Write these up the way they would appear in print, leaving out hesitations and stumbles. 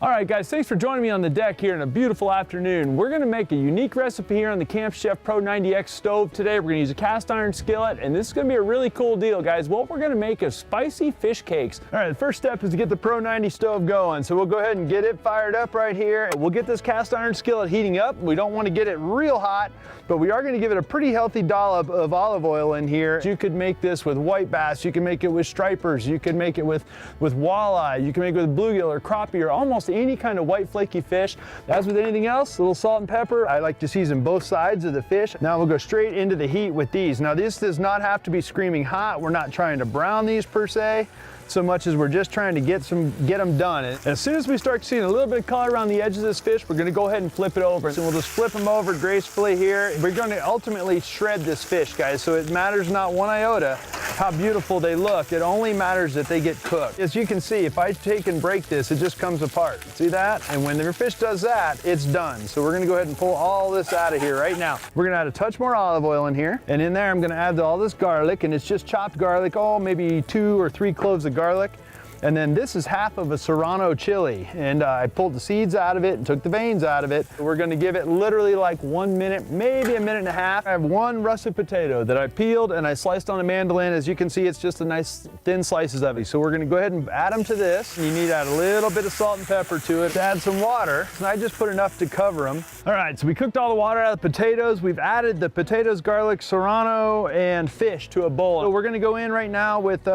All right, guys, thanks for joining me on the deck here in a beautiful afternoon. We're gonna make a unique recipe here on the Camp Chef Pro 90X stove today. We're gonna use a cast iron skillet, and this is gonna be a really cool deal, guys. What we're gonna make is spicy fish cakes. All right, the first step is to get the Pro 90 stove going. So we'll go ahead and get it fired up right here. We'll get this cast iron skillet heating up. We don't wanna get it real hot, but we are gonna give it a pretty healthy dollop of olive oil in here. You could make this with white bass, you can make it with stripers, you can make it with walleye, you can make it with bluegill or crappie or almost any kind of white flaky fish. As with anything else, a little salt and pepper. I like to season both sides of the fish. Now we'll go straight into the heat with these. Now this does not have to be screaming hot. We're not trying to brown these per se, so much as we're just trying to get them done. And as soon as we start seeing a little bit of color around the edge of this fish, we're gonna go ahead and flip it over. So we'll just flip them over gracefully here. We're gonna ultimately shred this fish, guys, so it matters not one iota how beautiful they look. It only matters that they get cooked. As you can see, if I take and break this, it just comes apart. See that? And when your fish does that, it's done. So we're gonna go ahead and pull all this out of here right now. We're gonna add a touch more olive oil in here. And in there, I'm gonna add all this garlic, and it's just chopped garlic, maybe 2 or 3 cloves of garlic. And then this is half of a serrano chili, and I pulled the seeds out of it and took the veins out of it. We're gonna give it literally like 1 minute, maybe a minute and a half. I have 1 russet potato that I peeled and I sliced on a mandolin. As you can see, it's just a nice thin slices of it. So we're gonna go ahead and add them to this. You need to add a little bit of salt and pepper to it. To add some water, and I just put enough to cover them. All right, so we cooked all the water out of the potatoes. We've added the potatoes, garlic, serrano, and fish to a bowl. So we're gonna go in right now with,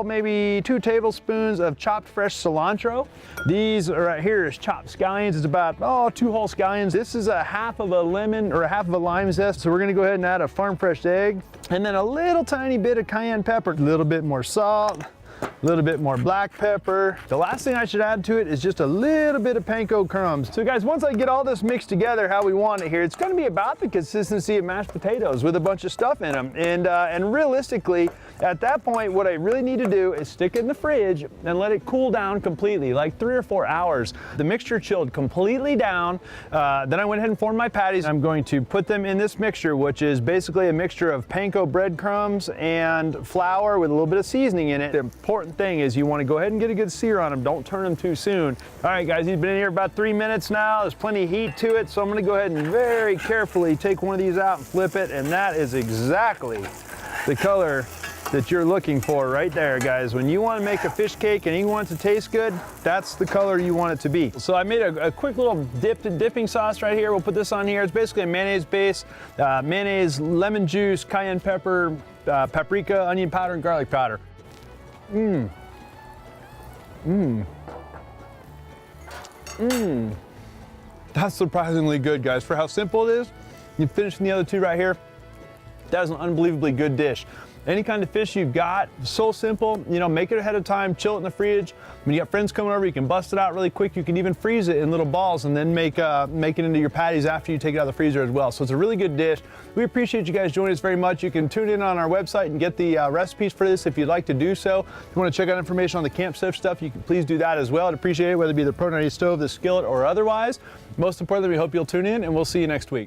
maybe 2 tablespoons of chopped fresh cilantro. These are right here is chopped scallions. It's about 2 whole scallions. This is a half of a lemon or a half of a lime zest. So we're gonna go ahead and add a farm fresh egg, and then a little tiny bit of cayenne pepper, a little bit more salt, a little bit more black pepper. The last thing I should add to it is just a little bit of panko crumbs. So guys, once I get all this mixed together how we want it here, it's gonna be about the consistency of mashed potatoes with a bunch of stuff in them. And realistically, at that point, what I really need to do is stick it in the fridge and let it cool down completely, like 3 or 4 hours. The mixture chilled completely down. Then I went ahead and formed my patties. I'm going to put them in this mixture, which is basically a mixture of panko breadcrumbs and flour with a little bit of seasoning in it. The important thing is you want to go ahead and get a good sear on them. Don't turn them too soon. All right, guys, he's been in here about 3 minutes now. There's plenty of heat to it, so I'm going to go ahead and very carefully take one of these out and flip it, and that is exactly the color that you're looking for right there, guys. When you want to make a fish cake and you want it to taste good, that's the color you want it to be. So I made a quick little dipping sauce right here. We'll put this on here. It's basically a mayonnaise base, mayonnaise, lemon juice, cayenne pepper, paprika, onion powder, and garlic powder. That's surprisingly good, guys. For how simple it is, you finish the other 2 right here. That is an unbelievably good dish. Any kind of fish you've got, so simple, make it ahead of time, chill it in the fridge. When you got friends coming over, you can bust it out really quick. You can even freeze it in little balls and then make it into your patties after you take it out of the freezer as well. So it's a really good dish. We appreciate you guys joining us very much. You can tune in on our website and get the recipes for this if you'd like to do so. If you want to check out information on the Camp Chef stuff, you can please do that as well. I'd appreciate it, whether it be the Pro 90 stove, the skillet, or otherwise. Most importantly, we hope you'll tune in, and we'll see you next week.